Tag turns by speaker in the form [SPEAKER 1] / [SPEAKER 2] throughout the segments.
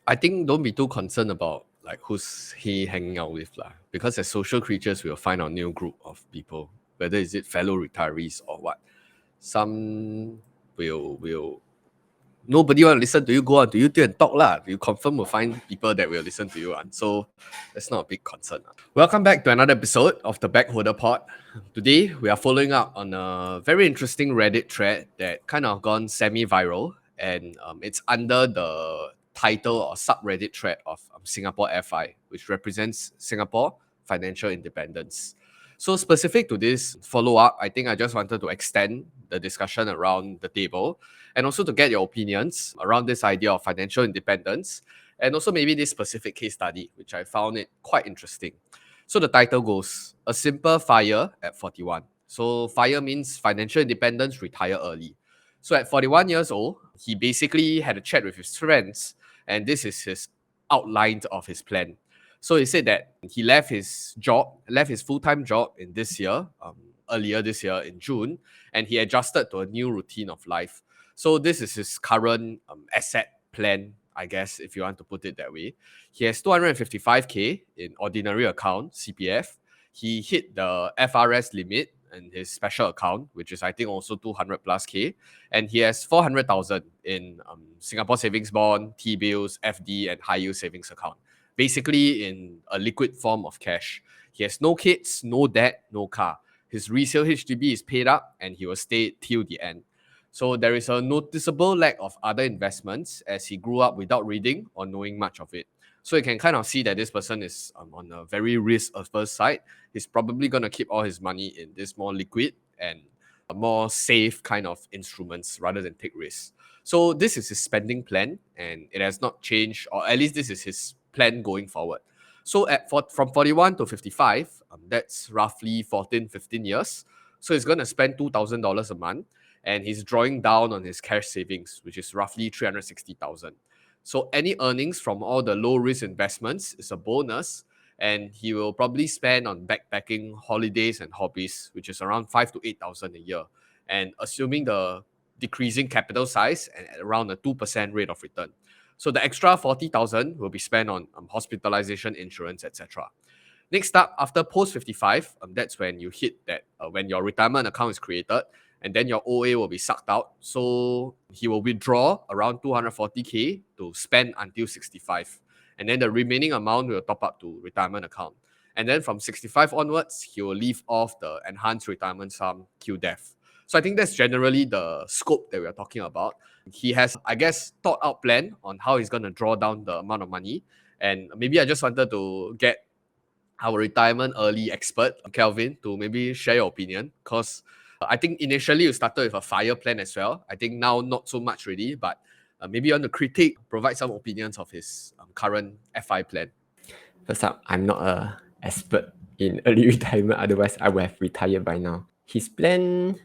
[SPEAKER 1] I think don't be too concerned about like who's he hanging out with lah. Because as social creatures, we'll find our new group of people, whether is it fellow retirees or what. Some will nobody want to listen to you. Go on to YouTube and talk lah. You confirm will find people that will listen to you, and so that's not a big concern. Welcome back to another episode of the Backholder Pod. Today we are following up on a very interesting Reddit thread that kind of gone semi-viral, and it's under the title or subreddit thread of Singapore FI, which represents Singapore financial independence. So specific to this follow-up, I think I just wanted to extend the discussion around the table and also to get your opinions around this idea of financial independence and also maybe this specific case study, which I found it quite interesting. So the title goes, A Simple FIRE at 41. So FIRE means financial independence, retire early. So at 41 years old, he basically had a chat with his friends, and this is his outline of his plan. So he said that he left his full-time job in this year, earlier this year in June, and he adjusted to a new routine of life. So this is his current asset plan, I guess, if you want to put it that way. He has 255K in ordinary account, CPF. He hit the FRS limit in his special account, which is I think also 200 plus K. And he has 400,000 in Singapore savings bond, T-bills, FD, and high yield savings account. Basically in a liquid form of cash. He has no kids, no debt, no car. His resale HDB is paid up and he will stay till the end. So there is a noticeable lack of other investments as he grew up without reading or knowing much of it. So you can kind of see that this person is on a very risk-averse side. He's probably going to keep all his money in this more liquid and more safe kind of instruments rather than take risks. So this is his spending plan and it has not changed, or at least this is his plan going forward. So from 41 to 55, that's roughly 14, 15 years. So he's going to spend $2,000 a month and he's drawing down on his cash savings, which is roughly 360,000. So any earnings from all the low risk investments is a bonus, and he will probably spend on backpacking, holidays, and hobbies, which is around 5 to 8,000 a year. And assuming the decreasing capital size and at around a 2% rate of return. So the extra 40,000 will be spent on hospitalization insurance, etc. Next up, after post 55, that's when you hit that when your retirement account is created, and then your OA will be sucked out. So he will withdraw around 240K to spend until 65. And then the remaining amount will top up to retirement account. And then from 65 onwards, he will leave off the enhanced retirement sum till death. So I think that's generally the scope that we're talking about. He has, I guess, thought out plan on how he's going to draw down the amount of money. And maybe I just wanted to get our retirement early expert, Kelvin, to maybe share your opinion, because I think initially you started with a FIRE plan as well. I think now not so much really, but maybe on the critique, provide some opinions of his current FI plan.
[SPEAKER 2] First up, I'm not an expert in early retirement, otherwise I would have retired by now. His plan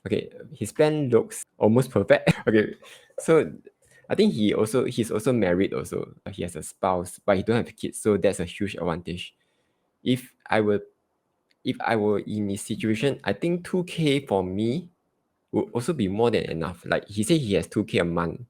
[SPEAKER 2] looks almost perfect. Okay, so I think he's also married also. He has a spouse, but he don't have kids, so that's a huge advantage. If I were in his situation, I think 2K for me would also be more than enough. Like he said, he has 2K a month,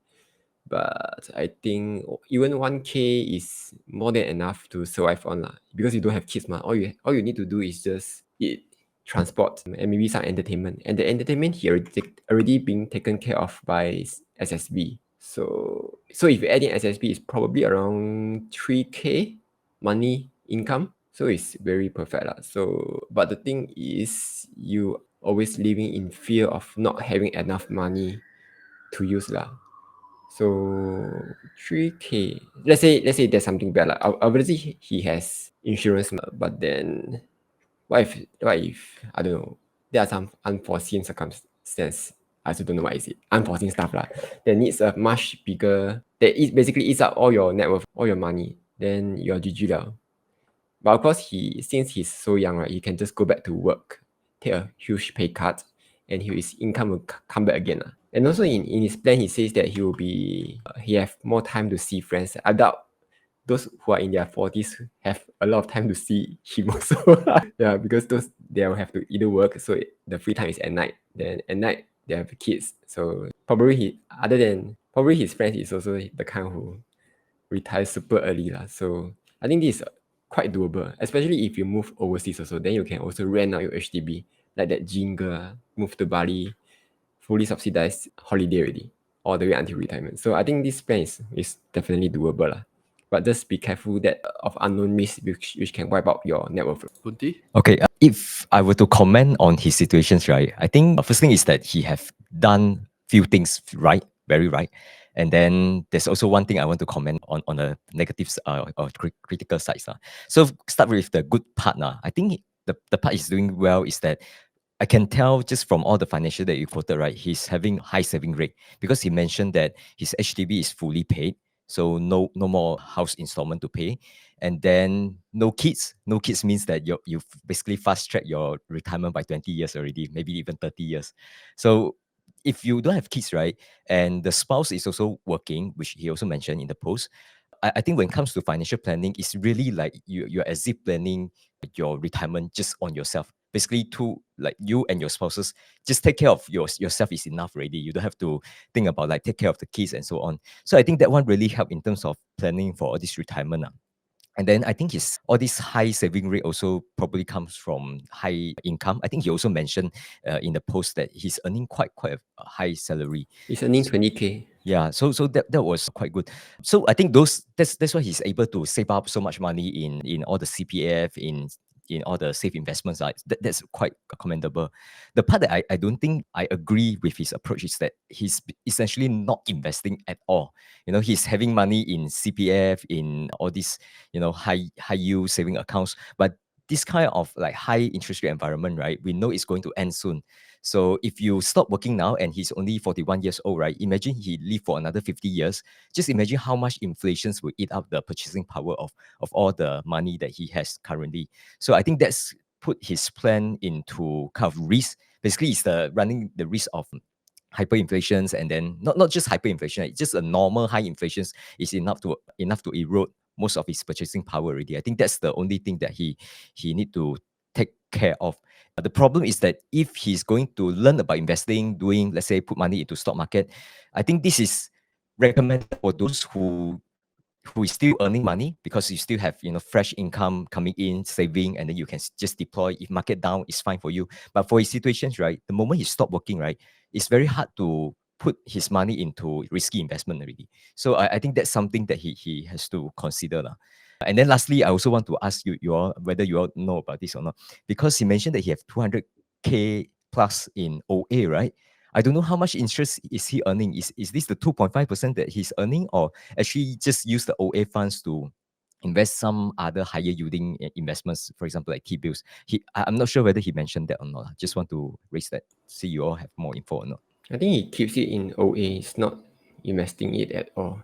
[SPEAKER 2] but I think even 1K is more than enough to survive on lah. Because you don't have kids, all you need to do is just eat, transport, and maybe some entertainment. And the entertainment here already being taken care of by SSB. So if you add in SSB, it's probably around 3K money income. So it's very perfect lah. So but the thing is, you always living in fear of not having enough money to use lah. So 3K. Let's say there's something bad lah. Obviously he has insurance, but then what if I don't know, there are some unforeseen circumstances. I also don't know what is it. Unforeseen stuff lah. That needs a much bigger, that it basically eats up all your net worth, all your money. Then you're GG lah. But of course, since he's so young, right, he can just go back to work, take a huge pay cut, and his income will come back again. And also in his plan, he says that he have more time to see friends. I doubt those who are in their 40s have a lot of time to see him also. Yeah, because they will have to either work, so the free time is at night. Then at night they have kids. So probably his friends is also the kind who retire super early lah. So I think this is quite doable, especially if you move overseas also. Then you can also rent out your HDB, like that Jean girl move to Bali, fully subsidized holiday already, all the way until retirement. So I think this plan is definitely doable lah. But just be careful that of unknown risk which can wipe out your net worth.
[SPEAKER 1] Bunti?
[SPEAKER 3] Okay, if I were to comment on his situations, right, I think first thing is that he have done few things right, very right. And then there's also one thing I want to comment on the negatives or critical sides. So start with the good part. I think the part he's doing well is that I can tell just from all the financial that you quoted, right? He's having high saving rate because he mentioned that his HDB is fully paid, so no more house installment to pay, and then no kids. No kids means that you basically fast track your retirement by 20 years already, maybe even 30 years. So if you don't have kids, right, and the spouse is also working, which he also mentioned in the post, I think when it comes to financial planning, it's really like you're as if planning your retirement just on yourself. Basically, to like you and your spouses, just take care of yourself is enough already. You don't have to think about like take care of the kids and so on. So I think that one really helped in terms of planning for all this retirement. And then I think his all this high saving rate also probably comes from high income. I think he also mentioned in the post that he's earning quite a high salary.
[SPEAKER 2] He's earning 20K.
[SPEAKER 3] Yeah, so that was quite good. So I think that's why he's able to save up so much money in all the CPF, in all the safe investments. That's quite commendable. The part that I don't think I agree with his approach is that he's essentially not investing at all. He's having money in CPF, in all these, high yield saving accounts, but this kind of like high interest rate environment, right? We know it's going to end soon. So if you stop working now and he's only 41 years old, right? Imagine he live for another 50 years. Just imagine how much inflation will eat up the purchasing power of all the money that he has currently. So I think that's put his plan into kind of risk. Basically, it's running the risk of hyperinflations, and then not just hyperinflation, right? Just a normal high inflation is enough to erode most of his purchasing power already. I think that's the only thing that he need to take care of. The problem is that if he's going to learn about investing, doing, let's say, put money into stock market, I think this is recommended for those who is still earning money, because you still have fresh income coming in, saving, and then you can just deploy. If market down, it's fine for you. But for his situations, right, the moment he stop working, right, it's very hard to put his money into risky investment already. So I think that's something that he has to consider. And then lastly, I also want to ask you all whether you all know about this or not, because he mentioned that he have 200K plus in OA, right? I don't know how much interest is he earning. Is this the 2.5% that he's earning, or actually just use the OA funds to invest some other higher yielding investments, for example, like T-bills? I'm not sure whether he mentioned that or not. Just want to raise that, see you all have more info or not.
[SPEAKER 2] I think he keeps it in OA. He's not investing it at all.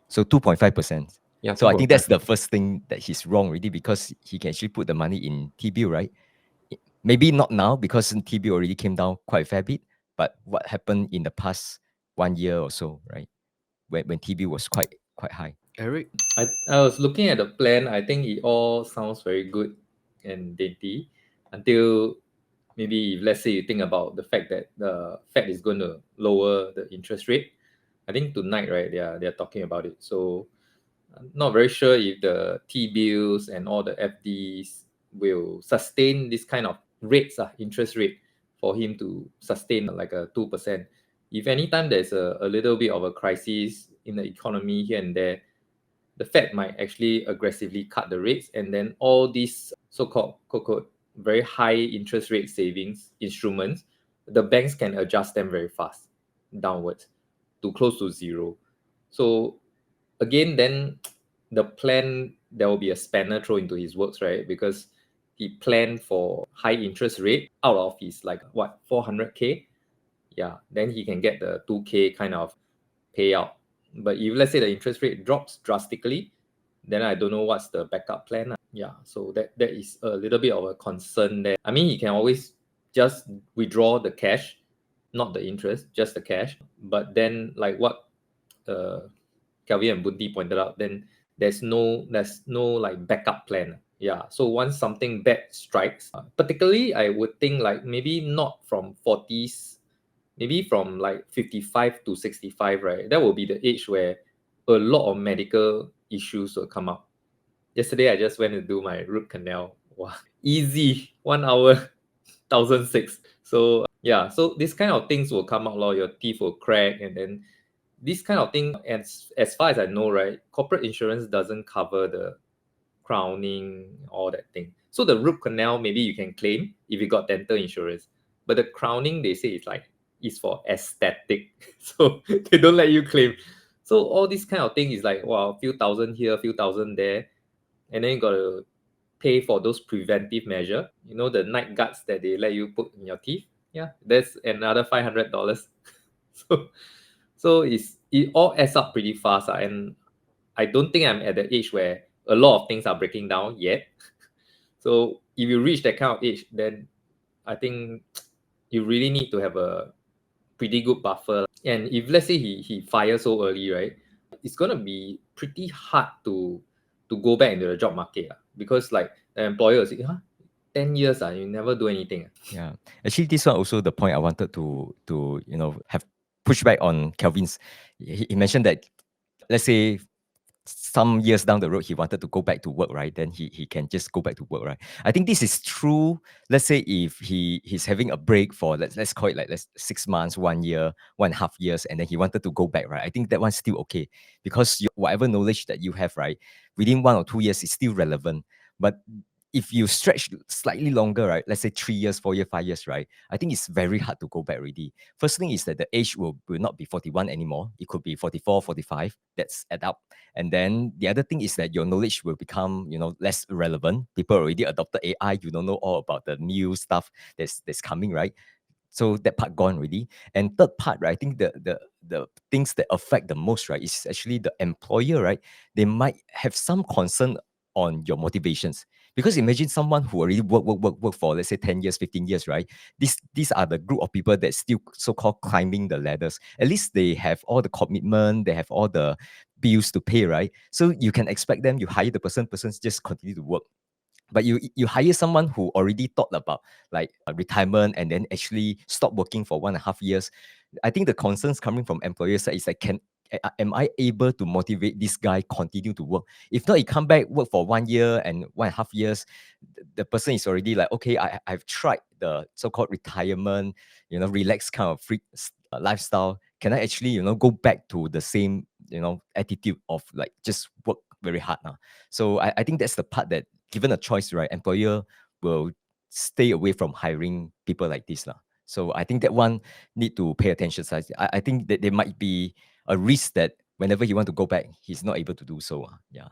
[SPEAKER 3] So 2.5%.
[SPEAKER 2] Yeah.
[SPEAKER 3] So I think that's the first thing that he's wrong already, because he can actually put the money in T-bill, right? Maybe not now, because T-bill already came down quite a fair bit. But what happened in the past 1 year or so, right? When T-bill was quite high.
[SPEAKER 1] Eric?
[SPEAKER 4] I was looking at the plan. I think it all sounds very good and dainty until maybe if, let's say, you think about the fact that the Fed is going to lower the interest rate. I think tonight, right, they're talking about it. So I'm not very sure if the T-bills and all the FDs will sustain this kind of rates, interest rate, for him to sustain like a 2%. If anytime there's a little bit of a crisis in the economy here and there, the Fed might actually aggressively cut the rates, and then all these so-called quote, very high interest rate savings instruments, the banks can adjust them very fast downwards to close to zero. So again, then the plan, there will be a spanner thrown into his works, right? Because he planned for high interest rate out of his 400K. Yeah, then he can get the 2K kind of payout. But if let's say the interest rate drops drastically, then I don't know what's the backup plan. Yeah, so that is a little bit of a concern there. I mean, he can always just withdraw the cash, not the interest, just the cash. But then, like what Kelvin and Bunti pointed out, then there's no like backup plan. Yeah, so once something bad strikes, particularly I would think like maybe not from 40s, maybe from like 55 to 65, right? That will be the age where a lot of medical issues will come up. Yesterday, I just went to do my root canal. Wow, easy, 1 hour, 1,006. So yeah, so this kind of things will come out, your teeth will crack, and then this kind of thing, as far as I know, right, corporate insurance doesn't cover the crowning, all that thing. So the root canal, maybe you can claim if you got dental insurance, but the crowning, they say it's for aesthetic, so they don't let you claim. So all this kind of thing is like, wow, a few thousand here, a few thousand there, and then you got to pay for those preventive measure. The night guards that they let you put in your teeth. Yeah, that's another $500. It all adds up pretty fast, and I don't think I'm at the age where a lot of things are breaking down yet. So if you reach that kind of age, then I think you really need to have a pretty good buffer. And if let's say he fires so early, right, it's gonna be pretty hard to go back into the job market, because like the employer will say, 10 years, you never do anything.
[SPEAKER 3] Yeah, actually, this one also the point I wanted to have pushback on Kelvin's. He mentioned that, let's say, some years down the road he wanted to go back to work, right? Then he can just go back to work, right? I think this is true. Let's say if he's having a break for let's call it like 6 months, 1 year, 1.5 years, and then he wanted to go back, right? I think that one's still okay, because whatever knowledge that you have, right, within 1 or 2 years is still relevant. But if you stretch slightly longer, right, let's say 3 years, 4 years, 5 years, right, I think it's very hard to go back already. First thing is that the age will not be 41 anymore. It could be 44, 45. That's add up. And then the other thing is that your knowledge will become, less relevant. People already adopted AI. You don't know all about the new stuff that's coming, right? So that part gone already. And third part, right, I think the things that affect the most, right, is actually the employer, right? They might have some concern on your motivations. Because imagine someone who already work for, let's say, 10 years, 15 years, right? These are the group of people that still so-called climbing the ladders. At least they have all the commitment, they have all the bills to pay, right? So you can expect them, you hire the persons just continue to work. But you hire someone who already thought about like retirement and then actually stop working for 1.5 years. I think the concerns coming from employers is like, am I able to motivate this guy continue to work? If not, he come back work for 1 year and 1.5 years, the person is already like, okay, I've tried the so-called retirement, relaxed kind of free lifestyle. Can I actually, go back to the same, attitude of like just work very hard now? So I think that's the part that, given a choice, right, employer will stay away from hiring people like this now. So I think that one need to pay attention. So I think that there might be a risk that whenever he want to go back, he's not able to do so. Yeah.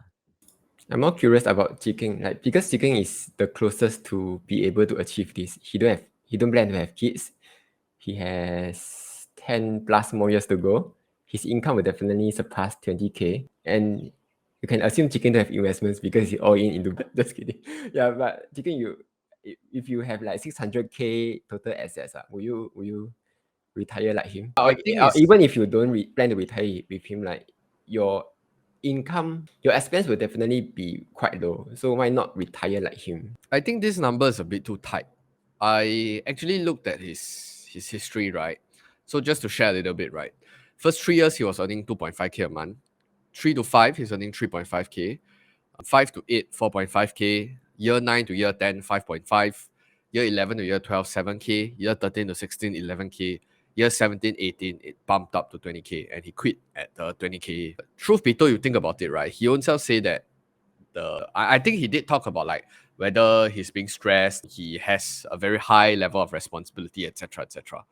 [SPEAKER 2] I'm more curious about Jiking, like because Jiking is the closest to be able to achieve this. He don't plan to have kids. He has 10 plus more years to go. His income will definitely surpass 20K. And you can assume Jiking to have investments because he's all in into just kidding. Yeah, but Jiking, if you have like 600K total assets, will you retire like him?
[SPEAKER 1] I think it's-
[SPEAKER 2] Even if you don't plan to retire with him, like your income, your expense will definitely be quite low. So why not retire like him?
[SPEAKER 1] I think this number is a bit too tight. I actually looked at his history, right? So just to share a little bit, right? First 3 years he was earning 2.5K a month. 3 to 5 he's earning 3.5K. 5 to 8 4.5K. Year 9 to year 10 5.5. Year 11 to year 12 7K. Year 13 to 16 11K. Year 17 18 it bumped up to 20K and he quit at 20K. Truth be told, you think about it, right? He himself say that I think he did talk about like whether he's being stressed, he has a very high level of responsibility, etc., etc.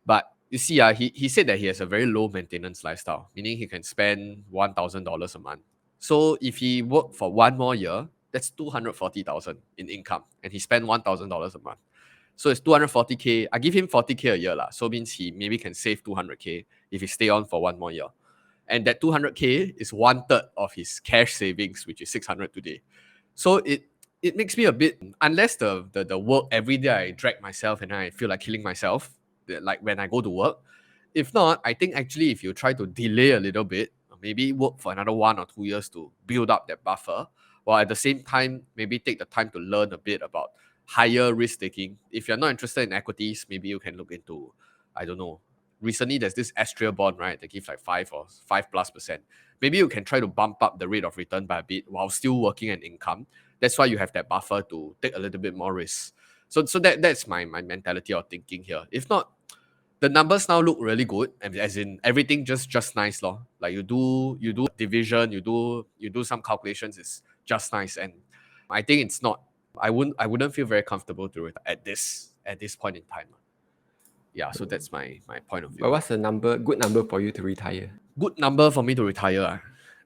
[SPEAKER 1] But you see, he said that he has a very low maintenance lifestyle, meaning he can spend $1,000 a month. So if he worked for 1 more year, that's 240,000 in income, and he spent $1,000 a month. So it's 240K. I give him 40K a year lah. So means he maybe can save 200K if he stay on for 1 more year. And that 200K is 1/3 of his cash savings, which is 600 today. So it makes me a bit, unless the work every day I drag myself and I feel like killing myself, like when I go to work. If not, I think actually if you try to delay a little bit, maybe work for another 1 or 2 years to build up that buffer, while at the same time maybe take the time to learn a bit about higher risk taking. If you're not interested in equities, maybe you can look into, I don't know, recently there's this Astria bond, right? They give like 5+%. Maybe you can try to bump up the rate of return by a bit while still working an income. That's why you have that buffer to take a little bit more risk. So that's my mentality or thinking here. If not, the numbers now look really good, and as in everything just nice, lor. Like you do division, you do some calculations, it's just nice. And I think it's not. I wouldn't feel very comfortable to it at this point in time. Yeah, so that's my point of view.
[SPEAKER 2] But what's a good number for you to retire?
[SPEAKER 1] Good number for me to retire?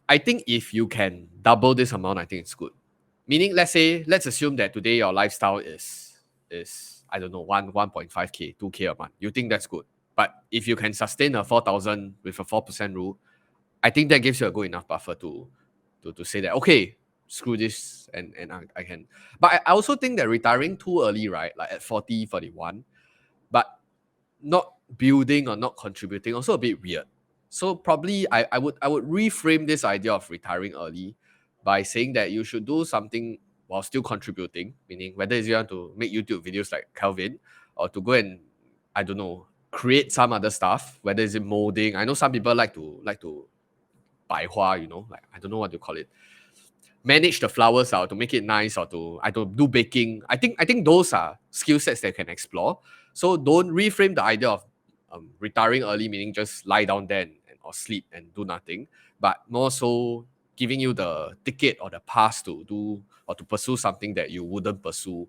[SPEAKER 1] I think if you can double this amount, I think it's good. Meaning, let's assume that today your lifestyle is I don't know 1.5k, 2k a month. You think that's good, but if you can sustain a 4,000 with a 4% rule, I think that gives you a good enough buffer to say that okay, screw this, and I can. But I also think that retiring too early, right? Like at 40, 41, but not building or not contributing, also a bit weird. So probably I would reframe this idea of retiring early by saying that you should do something while still contributing, meaning whether it's you want to make YouTube videos like Calvin, or to go and, I don't know, create some other stuff, whether it's in molding. I know some people like to 摆花, like I don't know what to call it. Manage the flowers out to make it nice, or to do baking. I think those are skill sets that you can explore. So don't reframe the idea of retiring early, meaning just lie down there or sleep and do nothing, but more so giving you the ticket or the pass to do or to pursue something that you wouldn't pursue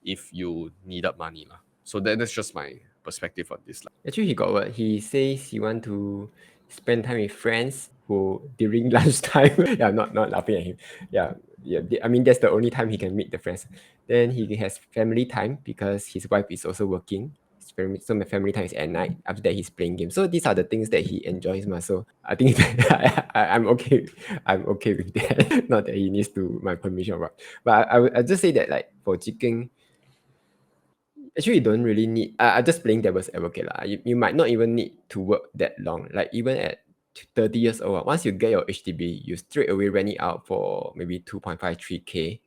[SPEAKER 1] if you needed money. So that's just my perspective on this.
[SPEAKER 2] Actually, he got what? He says he want to spend time with friends who during lunchtime. Yeah, not laughing at him. Yeah. I mean, that's the only time he can meet the friends. Then he has family time because his wife is also working. So my family time is at night. After that, he's playing games. So these are the things that he enjoys. So I think that I'm okay. I'm okay with that. Not that he needs to my permission or what. But I just say that, like, for chicken, actually you don't really need. I just playing devil's advocate lah. You might not even need to work that long. Like even at 30 years old, once you get your HDB, you straight away rent it out for maybe 2.53k.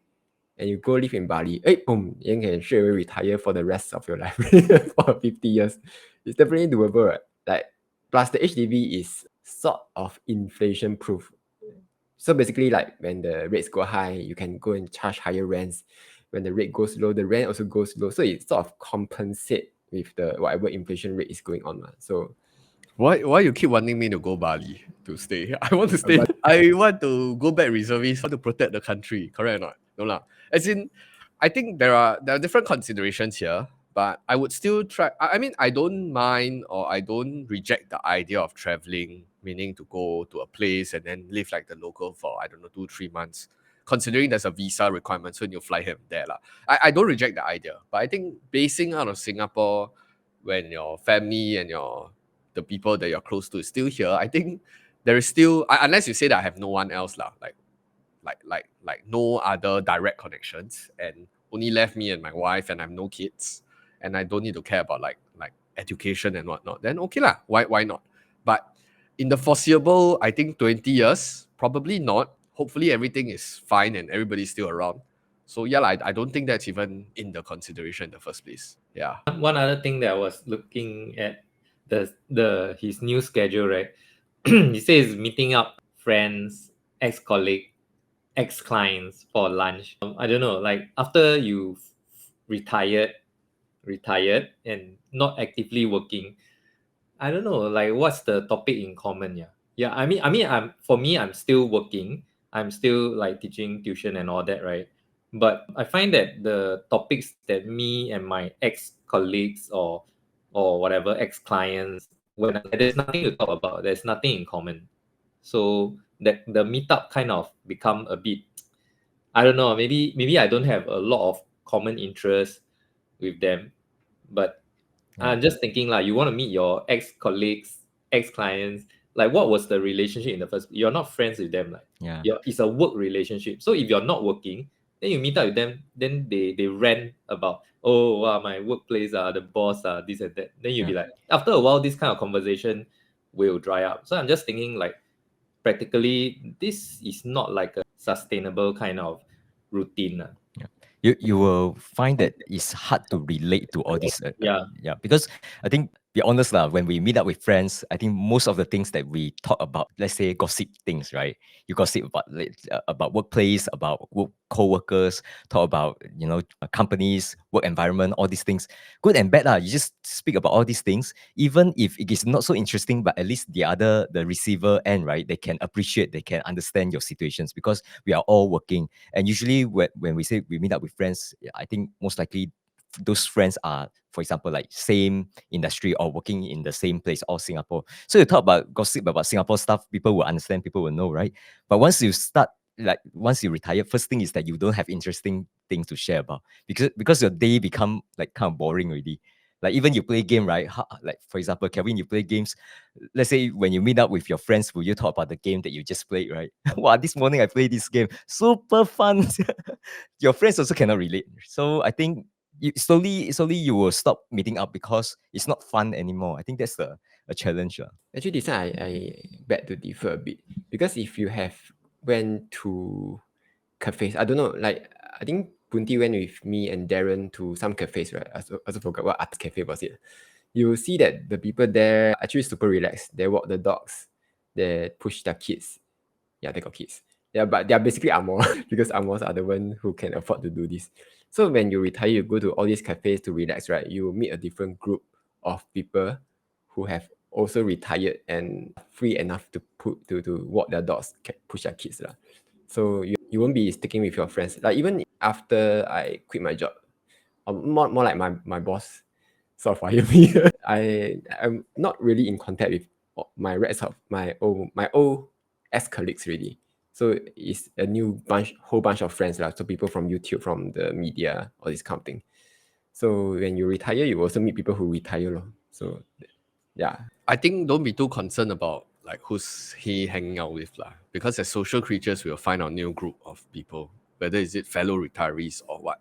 [SPEAKER 2] And you go live in Bali, boom, you can straight away retire for the rest of your life for 50 years. It's definitely doable, right? Like, plus the HDB is sort of inflation proof. So basically, like when the rates go high, you can go and charge higher rents. When the rate goes low, the rent also goes low. So it sort of compensate with the whatever inflation rate is going on. So
[SPEAKER 1] why you keep wanting me to go Bali to stay? I want to stay. I want to go back reservist. I want to protect the country. Correct or not? No lah. As in, I think there are different considerations here, but I would still try. I mean, I don't mind or I don't reject the idea of traveling, meaning to go to a place and then live like the local for, I don't know, 2-3 months. Considering there's a visa requirement, so you fly here and there lah. I don't reject the idea, but I think basing out of Singapore, when your family and the people that you're close to is still here, I think there is still, unless you say that I have no one else lah, like no other direct connections, and only left me and my wife, and I have no kids, and I don't need to care about like education and whatnot, then okay lah, why not? But in the foreseeable, I think 20 years, probably not. Hopefully everything is fine and everybody's still around. So yeah, I don't think that's even in the consideration in the first place. Yeah.
[SPEAKER 4] One other thing that I was looking at, his new schedule, right? He says meeting up friends, ex-colleague, ex-clients for lunch. I don't know, like after you retired and not actively working, I don't know, like what's the topic in common? Yeah. I mean, I'm still working. I'm still like teaching tuition and all that, right? But I find that the topics that me and my ex-colleagues or whatever ex-clients, when there's nothing to talk about, there's nothing in common. So that the meetup kind of become a bit, I don't know, maybe I don't have a lot of common interests with them. But I'm just thinking, like, you want to meet your ex-colleagues, ex-clients, like what was the relationship in the first? You're not friends with them, like it's a work relationship. So if you're not working, then you meet up with them, then they rant about, oh wow, my workplace, the boss, this and that. Then you'll be like, after a while, this kind of conversation will dry up. So I'm just thinking, like, practically this is not like a sustainable kind of routine.
[SPEAKER 3] You will find that it's hard to relate to all this. Because I think be honest lah, when we meet up with friends, I think most of the things that we talk about, let's say gossip things, right? You gossip about workplace, about co-workers, talk about companies, work environment, all these things, good and bad lah. You just speak about all these things, even if it is not so interesting, but at least the receiver end, right? They can appreciate, they can understand your situations because we are all working. And usually when we say we meet up with friends, I think most likely those friends are, for example, like same industry or working in the same place or Singapore. So you talk about gossip about Singapore stuff, people will understand, people will know, right? But once you retire, first thing is that you don't have interesting things to share about because your day become like kind of boring already. Like even you play game, right? Like for example, Kevin, you play games. Let's say when you meet up with your friends, will you talk about the game that you just played, right? Wow, this morning I played this game, super fun. Your friends also cannot relate. So I think slowly you will stop meeting up because it's not fun anymore. I think that's a challenge.
[SPEAKER 2] Actually, this one I beg to differ a bit because if you have went to cafes, I don't know, like I think Punti went with me and Darren to some cafes, right? I also forgot what art cafe was it. You will see that the people there are actually super relaxed. They walk the dogs, they push their kids. Yeah, they got kids. Yeah, but they're basically Amor because Amors are the one who can afford to do this. So when you retire, you go to all these cafes to relax, right? You will meet a different group of people who have also retired and free enough to walk their dogs, push their kids. So you won't be sticking with your friends. Like even after I quit my job, more like my boss sort of fired me. I'm not really in contact with my rest of my old ex-colleagues really. So it's a whole bunch of friends lah. So people from YouTube, from the media, all this kind of thing. So when you retire, you also meet people who retire lor. So yeah.
[SPEAKER 1] I think don't be too concerned about like who's he hanging out with lah. Because as social creatures, we'll find our new group of people, whether is it fellow retirees or what.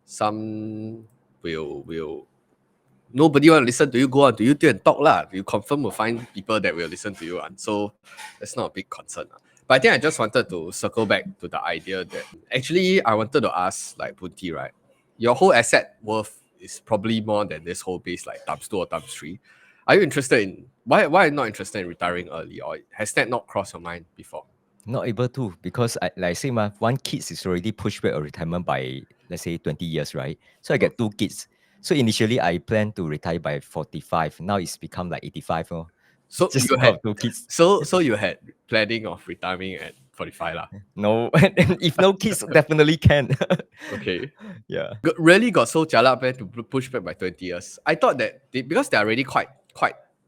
[SPEAKER 1] Some will nobody want to listen to you, go on to YouTube and talk lah. You confirm will find people that will listen to you, and so that's not a big concern. But I think I just wanted to circle back to the idea that actually I wanted to ask like Punti, right? Your whole asset worth is probably more than this whole base like times 2 or times 3. Are you interested in why are you not interested in retiring early, or has that not crossed your mind before?
[SPEAKER 3] Not able to because like I say, one kid is already pushed back a retirement by let's say 20 years, right? So I get 2 kids. So initially I planned to retire by 45. Now it's become like 85.
[SPEAKER 1] So
[SPEAKER 3] Just
[SPEAKER 1] you
[SPEAKER 3] because
[SPEAKER 1] had
[SPEAKER 3] of 2 kids.
[SPEAKER 1] so you had planning of retiring at 45 lah.
[SPEAKER 3] No, if no kids, definitely can.
[SPEAKER 1] Okay.
[SPEAKER 3] Yeah.
[SPEAKER 1] Really got so jialat to push back by 20 years. I thought that because they're already quite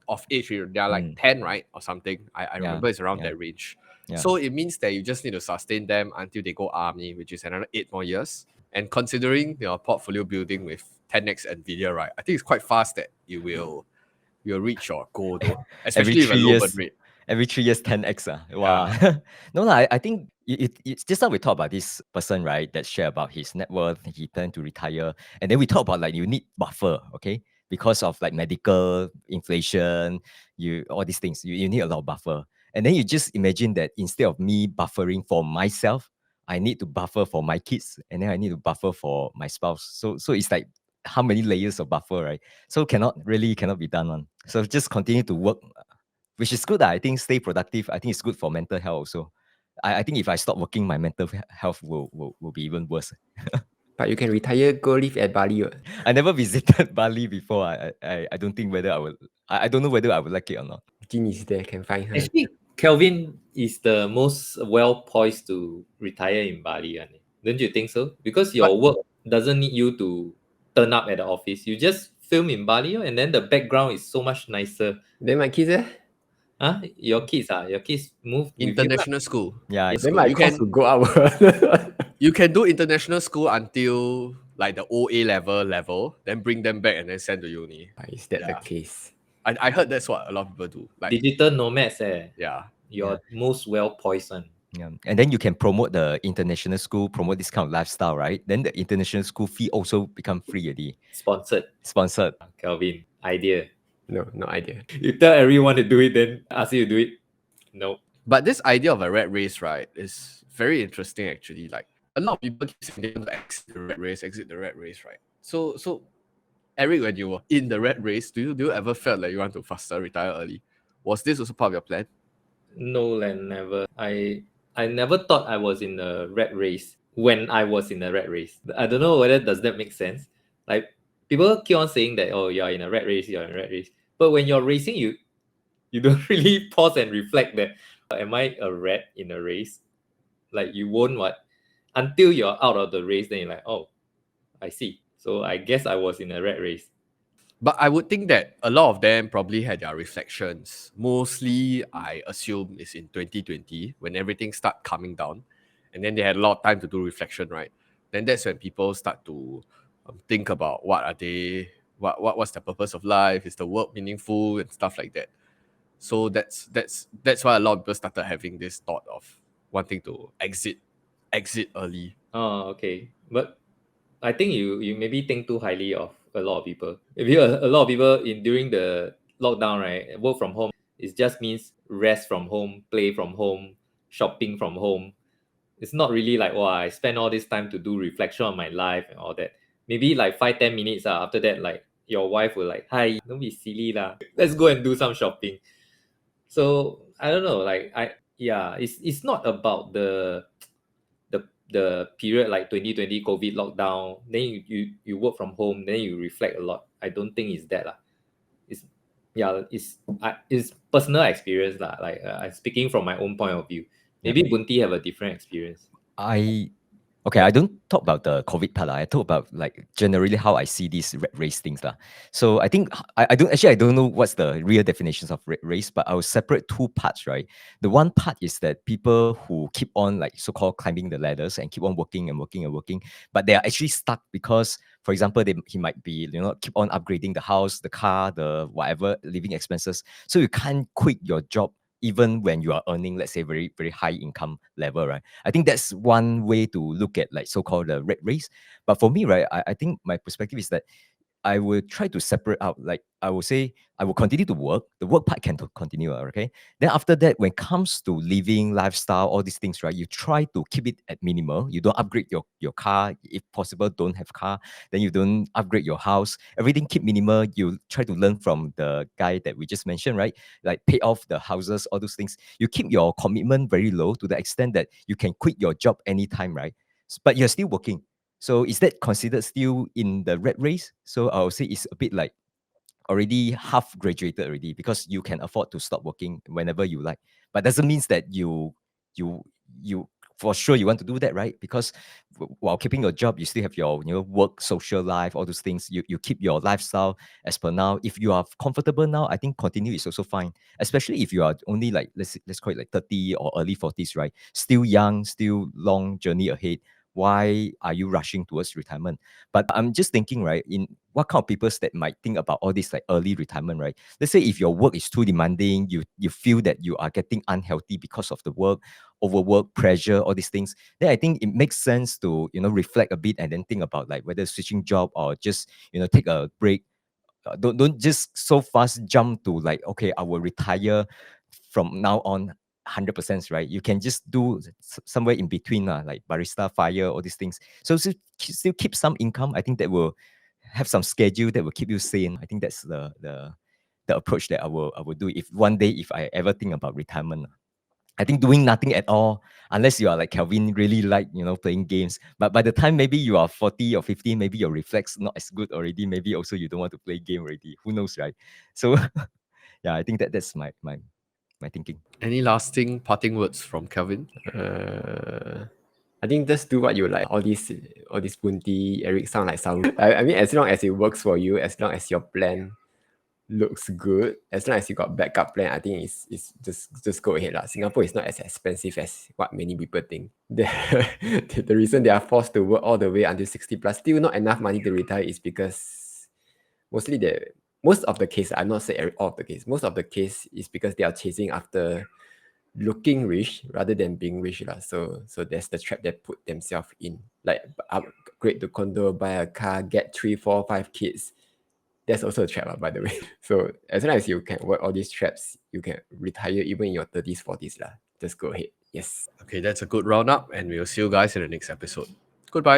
[SPEAKER 1] of age, they're like 10, right? Or something. I remember it's around that range.
[SPEAKER 3] Yeah.
[SPEAKER 1] So it means that you just need to sustain them until they go army, which is another 8 more years. And considering your portfolio building with 10x NVIDIA, right? I think it's quite fast that you'll reach your goal though. Especially with a low burn rate.
[SPEAKER 3] Every 3 years, 10x. Wow. No, I think it's just how we talk about this person, right? That share about his net worth, he planned to retire. And then we talk about like you need buffer, okay? Because of like medical, inflation, all these things, you need a lot of buffer. And then you just imagine that instead of me buffering for myself, I need to buffer for my kids, and then I need to buffer for my spouse. So it's like how many layers of buffer, right? So cannot be done on. So just continue to work, which is good. I think stay productive. I think it's good for mental health also. I think if I stop working, my mental health will be even worse.
[SPEAKER 2] But you can retire, go live at Bali.
[SPEAKER 3] I never visited Bali before. I don't think whether I will. I don't know whether I would like it or not.
[SPEAKER 2] Jean is there, can find her.
[SPEAKER 4] Actually, Kelvin is the most well poised to retire in Bali, don't you think so? Because your work doesn't need you to turn up at the office. You just film in Bali, and then the background is so much nicer.
[SPEAKER 2] Then my kids,
[SPEAKER 4] Huh? Your kids moved with you,
[SPEAKER 1] International school.
[SPEAKER 3] Yeah,
[SPEAKER 2] then my
[SPEAKER 1] you
[SPEAKER 2] cost
[SPEAKER 1] can
[SPEAKER 2] will go up.
[SPEAKER 1] you can do international school until like the OA level, then bring them back and then send to uni.
[SPEAKER 2] Is that the case?
[SPEAKER 1] I heard that's what a lot of people do. Like
[SPEAKER 4] digital nomads.
[SPEAKER 1] yeah.
[SPEAKER 4] You're most well poised one.
[SPEAKER 3] Yeah. And then you can promote the international school, promote this kind of lifestyle, right? Then the international school fee also become free already.
[SPEAKER 4] Sponsored. Kelvin, idea.
[SPEAKER 2] No idea.
[SPEAKER 4] You tell everyone to do it, then ask you to do it. No.
[SPEAKER 1] But this idea of a rat race, right, is very interesting actually. Like a lot of people keep saying they want to exit the rat race, right? So Eric, when you were in the rat race, do you ever felt like you want to faster retire early? Was this also part of your plan?
[SPEAKER 4] No, and never. I never thought I was in a rat race when I was in a rat race. I don't know whether does that make sense. Like people keep on saying that, oh, you're in a rat race, you're in a rat race. But when you're racing, you don't really pause and reflect that, am I a rat in a race? Like you won't what? Until you're out of the race, then you're like, oh, I see. So I guess I was in a rat race.
[SPEAKER 1] But I would think that a lot of them probably had their reflections. Mostly, I assume, is in 2020 when everything start coming down, and then they had a lot of time to do reflection, right? Then that's when people start to think about what's the purpose of life? Is the work meaningful and stuff like that. So that's why a lot of people started having this thought of wanting to exit early.
[SPEAKER 4] Oh, okay. But I think you maybe think too highly of a lot of people. Maybe a lot of people during the lockdown, right, work from home, it just means rest from home, play from home, shopping from home. It's not really like, wow, I spend all this time to do reflection on my life and all that. Maybe like 5-10 minutes after that, like your wife will like, hi, don't be silly lah. Let's go and do some shopping. So I don't know, like it's not about the period like 2020 COVID lockdown, then you work from home, then you reflect a lot. I don't think it's that lah. It's personal experience lah. Like I'm speaking from my own point of view. Maybe Bunti have a different experience.
[SPEAKER 3] I don't talk about the COVID part. I talk about like generally how I see these race things. So I think I don't know what's the real definitions of race, but I will separate two parts, right? The one part is that people who keep on like so-called climbing the ladders and keep on working and working and working, but they are actually stuck because, for example, he might be, keep on upgrading the house, the car, the whatever living expenses. So you can't quit your job even when you are earning, let's say, very, very high income level, right? I think that's one way to look at like so-called the rat race. But for me, right, I think my perspective is that I will try to separate out. Like I will say, I will continue to work. The work part can continue, okay? Then after that, when it comes to living, lifestyle, all these things, right? You try to keep it at minimal. You don't upgrade your car. If possible, don't have car. Then you don't upgrade your house. Everything keep minimal. You try to learn from the guy that we just mentioned, right? Like pay off the houses, all those things. You keep your commitment very low to the extent that you can quit your job anytime, right? But you're still working. So is that considered still in the rat race? So I would say it's a bit like already half graduated already because you can afford to stop working whenever you like. But doesn't mean that you for sure you want to do that, right? Because while keeping your job, you still have your work, social life, all those things. You keep your lifestyle as per now. If you are comfortable now, I think continue is also fine. Especially if you are only like let's call it like 30 or early 40s, right? Still young, still long journey ahead. Why are you rushing towards retirement? But I'm just thinking, right, in what kind of people that might think about all this like early retirement, right? Let's say if your work is too demanding, you feel that you are getting unhealthy because of the work, overwork, pressure, all these things, then I think it makes sense to, reflect a bit and then think about like whether switching job or just, take a break. Don't just so fast jump to like, okay, I will retire from now on 100%, right? You can just do somewhere in between, like barista, fire, all these things. So still keep some income. I think that will have some schedule that will keep you sane. I think that's the approach that I will do if one day if I ever think about retirement. I think doing nothing at all, unless you are like Kelvin, really like, playing games. But by the time maybe you are 40 or 50, maybe your reflex not as good already. Maybe also you don't want to play game already. Who knows, right? So yeah, I think that's my thinking.
[SPEAKER 1] Any lasting parting words from Kelvin?
[SPEAKER 2] I think just do what you like. All these Bunti, Eric sound I mean, as long as it works for you, as long as your plan looks good, as long as you got backup plan, I think it's just go ahead. Singapore is not as expensive as what many people think. The reason they are forced to work all the way until 60 plus, still not enough money to retire is because most of the case, I'm not saying all of the case, most of the case is because they are chasing after looking rich rather than being rich. So that's the trap they put themselves in. Like upgrade the condo, buy a car, get 3, 4, 5 kids. That's also a trap, by the way. So as long as you can work all these traps, you can retire even in your 30s, 40s. Just go ahead. Yes.
[SPEAKER 1] Okay, that's a good roundup, and we'll see you guys in the next episode. Goodbye.